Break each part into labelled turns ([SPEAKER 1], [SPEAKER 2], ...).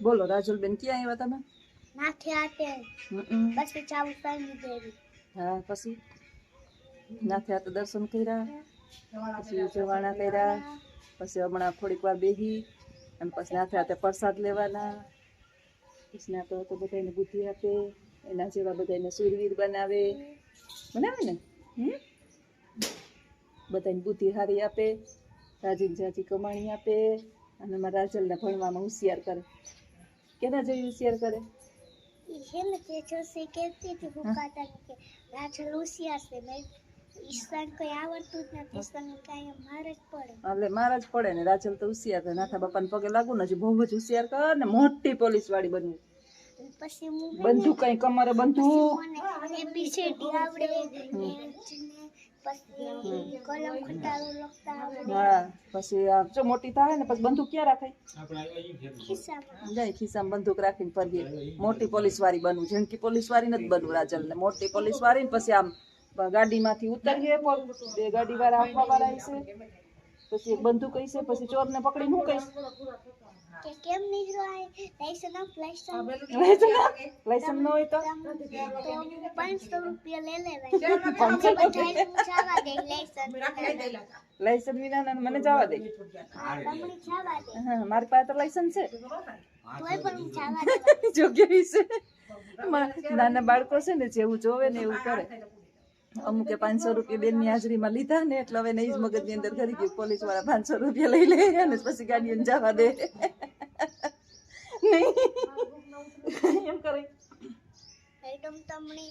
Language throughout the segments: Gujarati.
[SPEAKER 1] બોલો રાજુલબેન, ક્યાં આવ્યા તમે?
[SPEAKER 2] નાથે આતે પછી ચાવું પાણી દેવી.
[SPEAKER 1] હા, પછી નાથે આતે દર્શન કર્યા, પછી જવાણા કર્યા, પછી હમણાં થોડીક વાર બેહી અને પછી નાથે આતે પ્રસાદ લેવાના. પછી નાતો તો બધાને બુદ્ધિ આપે, એના જેવા બધાને સુરવીર બનાવે ને બધાને બુદ્ધિ હારી આપે, રાજીને જાજી કમાણી આપે અને મારા રાજલને ભણવામાં હોશિયાર કરે. કેના જેવી હોશિયાર કરે?
[SPEAKER 2] છે ને તે જોશે કેતી હતી ભૂકાતા કે રાજલ હોશિયાર છે. મેં ઈશાન કઈ આવડતું જ નથી, ઈશાન કાંઈ મારે જ પડે.
[SPEAKER 1] એટલે મારા જ પડે ને. રાજલ તો હોશિયાર છે, નાથા બાપાને પગે લાગુ ને હજી બહુ જ હોશિયાર કર ને મોટી પોલીસ વાળી બનવું.
[SPEAKER 2] પછી હું
[SPEAKER 1] બંદૂક કઈ કમરે બંદૂક,
[SPEAKER 2] મને એબીસીડી આવડે, પછી કલમ ખટારો લખતા આવડે.
[SPEAKER 1] હા, પછી આ જો મોટી થાય ને પછી બંદૂક ક્યાં રાખાય?
[SPEAKER 2] ખિસ્સામાં.
[SPEAKER 1] જાય ખિસ્સામાં બંદૂક રાખીને ફરીએ. મોટી પોલીસ વાળી બનવું, ઝીણકી પોલીસ વાળી નથી બનવું રાજલ ને. મોટી પોલીસ વાળી ને પછી આમ ગાડીમાંથી ઉતરીએ, બે ગાડી વાળા આપવા વાળા હશે, પછી એક બંદૂક હશે, પછી ચોરને પકડીને હું કહીશ
[SPEAKER 2] કે કેમ નીકળાય લાઈસન આપ લાઈસન
[SPEAKER 1] ન હોય તો
[SPEAKER 2] 500 રૂપિયા લે લેવાય. બધાય જવા દે
[SPEAKER 1] લાયસન્સ વિના મને જવા દે.
[SPEAKER 2] તમને જવા દે.
[SPEAKER 1] હા, મારી પાસે તો લાયસન્સ છે,
[SPEAKER 2] તોય પણ જવા દે.
[SPEAKER 1] જોગ્ય છે. નાના બાળકો છે ને જેવું જોવે ને એવું કરે. અમુકે 500 રૂપિયા બેનની હાજરીમાં લીધા ને એટલે હવે ને જ મગજની અંદર કરી ગયું પોલીસ વાળા 500 રૂપિયા લઈ લે અને પછી ગાડીઓને જવા દે. નહીં એમ કરે.
[SPEAKER 2] મેડમ તમને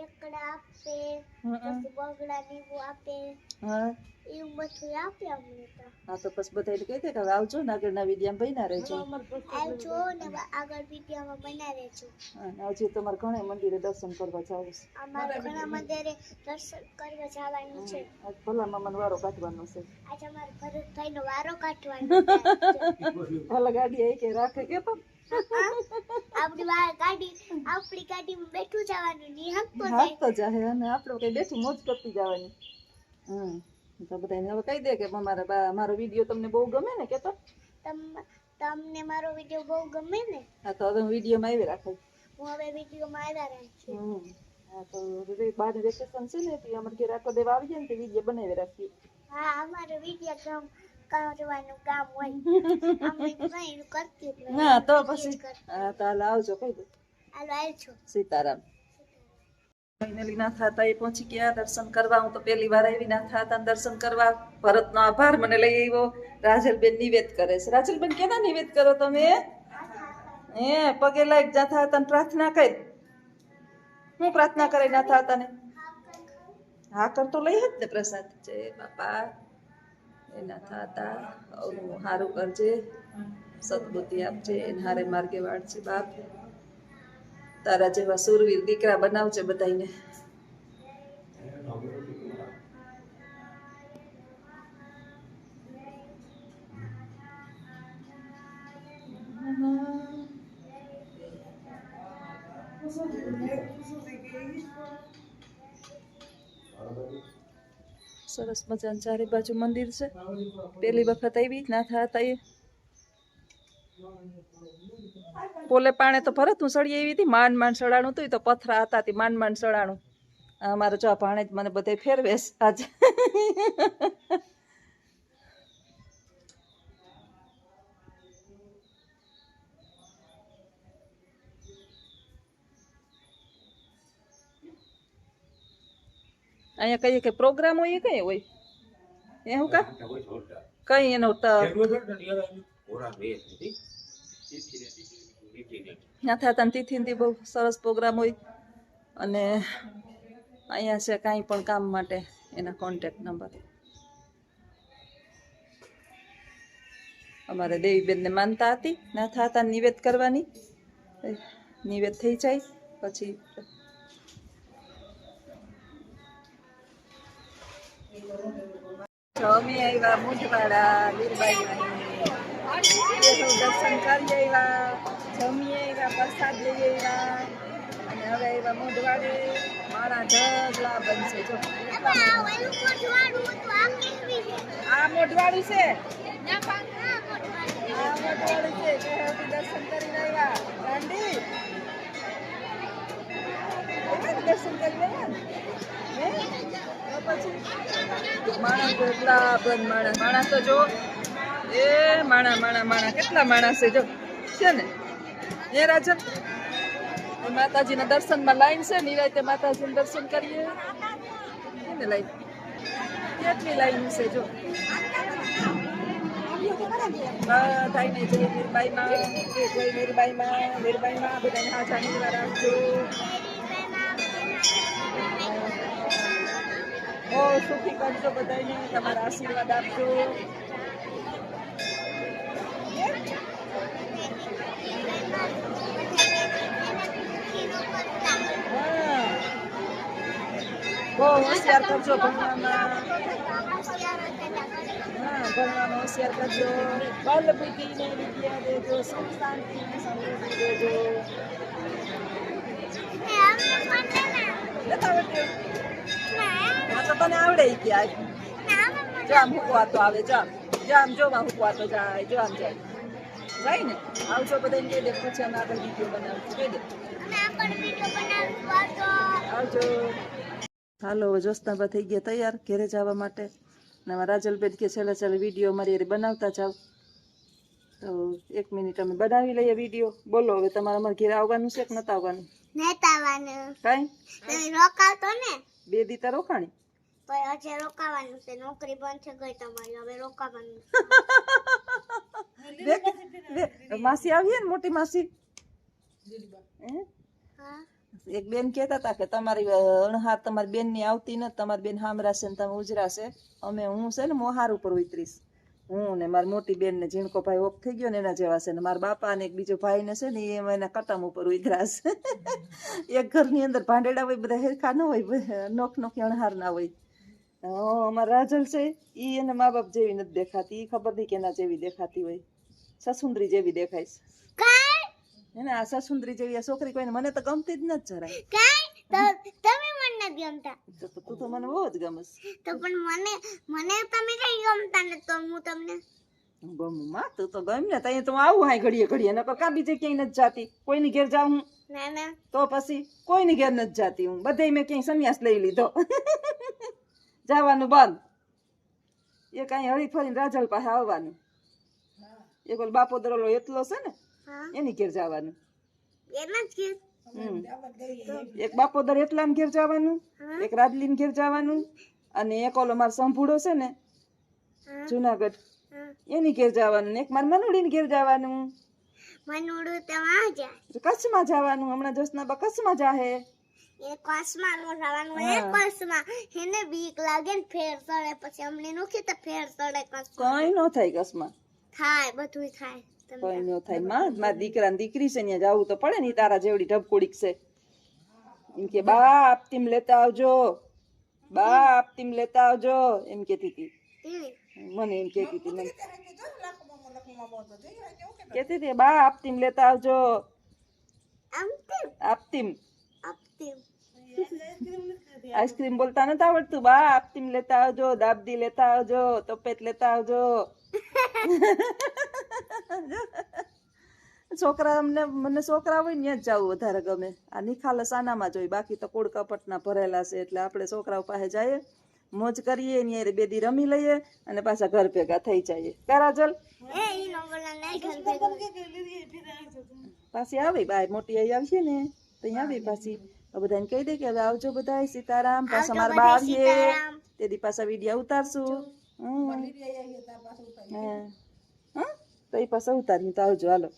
[SPEAKER 2] એકડા આપે, પછી બગડા નીવું આપે,
[SPEAKER 1] હા
[SPEAKER 2] એવું બધું આપે અમને તો.
[SPEAKER 1] હા, તો પછી બધાને કહી દે કે હવે આવજો ને આગળના વિડીયામાં બન્યા રહેજો.
[SPEAKER 2] આવજો ને આગળ વિડીયોમાં બના રહેજો.
[SPEAKER 1] હા, હજી તમારે ઘણા મંદિરે દર્શન કરવા જાવ છે.
[SPEAKER 2] અમારે ઘણા મંદિરે દર્શન કરવા જવાનું છે.
[SPEAKER 1] આજ ભલા મામાનો વારો કાઢવાનો છે.
[SPEAKER 2] આજે અમારે ભરતભાઈનો વારો કાઢવાનો છે.
[SPEAKER 1] ભલા ગાડી આવી કે રાખે કે તો
[SPEAKER 2] આપણી ગાડીમાં બેઠું જવાનું ની
[SPEAKER 1] હાંકતો જાય અને આપણે કઈ બેઠું મોજ કરતી જવાની. તો બધાને હવે કહી દે કે મારો વિડીયો તમને બહુ ગમે ને કે તો
[SPEAKER 2] તમને મારો વિડીયો બહુ ગમે ને.
[SPEAKER 1] હા, તો હવે હું વિડીયોમાં આવી રાખું.
[SPEAKER 2] હું હવે વિડીયોમાં આવ્યા રાખીશ.
[SPEAKER 1] હા, તો બહાર વેકેશન છે ને તે અમારે ઘેર આખો દેવા આવી જાય ને તે વિડીયો બનાવી રાખીએ.
[SPEAKER 2] હા, અમારો વિડીયો કરવાનું કામ હોય. અમે કઈ કરતી જ નહીં.
[SPEAKER 1] હા, તો પછી હા તો હાલ આવજો કહી દો.
[SPEAKER 2] હાલો આવજો.
[SPEAKER 1] સીતારામ. ફાઇનલી નાથા હતા એ પહોંચી ગયા દર્શન કરવા. હું તો પહેલી વાર આવી નાથા હતા દર્શન કરવા. ભરતનો આભાર મને લઈ આવ્યો. રાજલબેન નિવેદ કરે છે. રાજલબેન કેના નિવેદ કરો તમે? પગે લાગ જાતા હતા પ્રાર્થના કરી. હું પ્રાર્થના કરી નાથા હતા ને હા કર તો લઈ જ ને પ્રસાદ. જય બાપા એ નાથા હતા હારું કરજે, સદબુદ્ધિ આપજે, એને હારે માર્ગે વાળજે બાપ. તારા જેવા સુરવીર દીકરા બનાવજે બધાને. સરસ મજાનું ચારે બાજુ મંદિર છે. પેલી વખત આવી નાથા હતા એ પોલે પાણે તો ભરત હું સળી આવી હતી. માંડ સડાણું હતું તો પથરા હતા તે માંડ સડાણું. અમારે જો ભાણે જ મને બધે ફેરવેશ આજે. અહીંયા કહીએ કે પ્રોગ્રામ હોય કઈ હોય એ હું કા કઈ એનો નાથા હતા તિથિથી બહુ સરસ પ્રોગ્રામ હોય. અને અહીંયા છે કાંઈ પણ કામ માટે એના કોન્ટેક્ટ નંબર. અમારે દેવીબેનને માનતા હતી નાથા હતા નિવેદ કરવાની. નિવેદ થઈ જાય પછી અમે આવ્યા મુંજવાડા લીરબાઈ દર્શન કરી આવ્યા, જમી આવ્યા, પ્રસાદ લઈ આવ્યા અને હવે આવ્યા મુંજવાડે. મારા ઢગલા બનશે જો. આ મોઢવાડું છે આ વટવાળી છે કે હજી દર્શન કરીને આવ્યા ગાંડી દર્શન કરીને આવ્યા ને? હે? તો પછી માણસ તો એટલા બંધ માણસ તો જો એ માણા કેટલા માણસ છે જો છે ને એ રાજન એ માતાજીના દર્શનમાં લાઈન છે નિરાતે માતાજીના દર્શન કરીએ ને લાઈન કેટલી લાઈન છે જો બધાને જય મીરબાઈમાં બધાને હાજા નીકળા રાખજો બહુ સુખી કરજો બધાને તમારા આશીર્વાદ આપજો બહુ હોશિયાર કરજો ભણવામાં ભણવામાં હોશિયાર કરજો બલ બુદ્ધિને વિદ્યા દેજો સુખ શાંતિ ને સમૃદ્ધિ દેજો નથી આવડતું? હા તો તને આવડે ઈ કે આજ જો આમ હુકવાતો આવે જો આમ જો આમ હુકવાતો જાય જો આમ જાય ને આવજો બધાને કહી દે પછી અમે આગળ વિડીયો બનાવશું કહી દે આવજો. હાલો જોસ્નાબા થઈ ગયા તૈયાર ઘેરે જવા માટે ને રાજલબેન કે છેલ્લે વિડીયો અમારી હારે બનાવતા જાવ તો 1 મિનિટ અમે બનાવી લઈએ વિડીયો. બોલો હવે તમારે અમારે ઘેરે આવવાનું છે કે નતા આવવાનું? કઈ
[SPEAKER 2] રોકાતો ને
[SPEAKER 1] 2 દી તો રોકાણી
[SPEAKER 2] પણ હજે રોકાવાનું છે નોકરી બંધ થઈ ગઈ તમારી હવે રોકાવાનું
[SPEAKER 1] માસી આવીએ ને મોટી માસી
[SPEAKER 2] હા
[SPEAKER 1] એક બેન કહેતા હતા કે તમારી અણહાર તમારી બેન ની આવતી ને તમારી બેન હામરાશે ને તમે ઉજરાશે અમે હું છે ને મોહાર ઉપર ઉતરીશ હું ને મારી મોટી બેન ને ઝીણકો ભાઈ ઓફ થઈ ગયો ને એના જેવા છે ને મારા બાપા ને એક બીજો ભાઈ ને છે ને એ એના કટમ ઉપર ઉતરાશે એક ઘરની અંદર ભાંડેડા હોય બધા હેરખા ન હોય નોખી અણહાર ના હોય અમારા રાજલ છે ઈ એને મા બાપ જેવી નથી દેખાતી ઈ ખબર નહીં કેના જેવી દેખાતી હોય સસુંદરી જેવી દેખાય છે એને આ સસુંદરી જેવી આ છોકરી કોઈને મને તો ગમતી જ નથી જરાય
[SPEAKER 2] તમે મને ગમતા
[SPEAKER 1] તું તો મને બહુ જ ગમસ
[SPEAKER 2] તો પણ મને તમે કઈ ગમતા ને તો હું તમને
[SPEAKER 1] ગમું માં તું તો ગમ ને તઈ તો આવું હાય ઘડીએ નકર કા બીજે ક્યાંય નથી જાતી કોઈની ઘેર જાઉં હું
[SPEAKER 2] ના
[SPEAKER 1] તો પછી કોઈની ઘેર નથી જાતી હું બધે મેં ક્યાંય સંન્યાસ લઈ લીધો જવાનું બંધ એ કાંઈ હળી ફરીને રાજલ પાસે આવવાનું એક ઓલ બાપો દરોલો એટલો છે ને એની ઘેર જવાનું એક બાપોદર એટલામ ઘેર જવાનું એક રાજલીન ઘેર જવાનું અને એક ઓલો મારો સંભૂડો છે ને જુનાગઢ એની ઘેર જવાનું ને એક માર મનુડીને ઘેર જવાનું
[SPEAKER 2] મનુડું તો આ જાય
[SPEAKER 1] કચ્છમાં જવાનું હમણાં જોશનાબા કચ્છમાં જાહે
[SPEAKER 2] એ કચ્છમાં નો જવાનું એ કચ્છમાં એને બીક લાગે ને ફેર સડે પછી અમને નોખી તો ફેર સડે કચ્છમાં
[SPEAKER 1] કઈ ન થાય કચ્છમાં
[SPEAKER 2] થાય બધું થાય
[SPEAKER 1] કઈ ન થાય માં મારા દીકરા ને દીકરી છે ત્યાં જવું તો પડે ને તારા જેવડી ઢબકોડીક છે એમ કે બા આપતીમ લેતા આવજો બા આપતીમ લેતા આવજો એમ કેતી હતી મને એમ કેતી હતી મને કેતી હતી બા આપતીમ લેતા આવજો આપતીમ આઈસ્ક્રીમ બોલતા નથી આવડતું બા આપતીમ લેતા આવજો દાબદી લેતા આવજો તપેત લેતા આવજો છોકરા મને છોકરા હોય ને જ જવું વધારે ગમે આ નિખાલસ આનામાં જોઈ બાકી તો કોડ કપટના ભરેલા છે એટલે આપણે છોકરાઓ પાસે જઈએ મોજ કરીએ ને 2 દી રમી લઈએ અને પાછા ઘર ભેગા થઈ જઈએ કારાજલ પાછી આવી બાય મોટી આવી આવશે ને ત્યાં આવી પાછી બધાને કહી દે કે હવે આવજો બધા સીતારામ પાછા મારા બા આવીએ તે દી પાછા વિડીયો ઉતારશું તો એ પાછા ઉતારી તો આવજો હાલો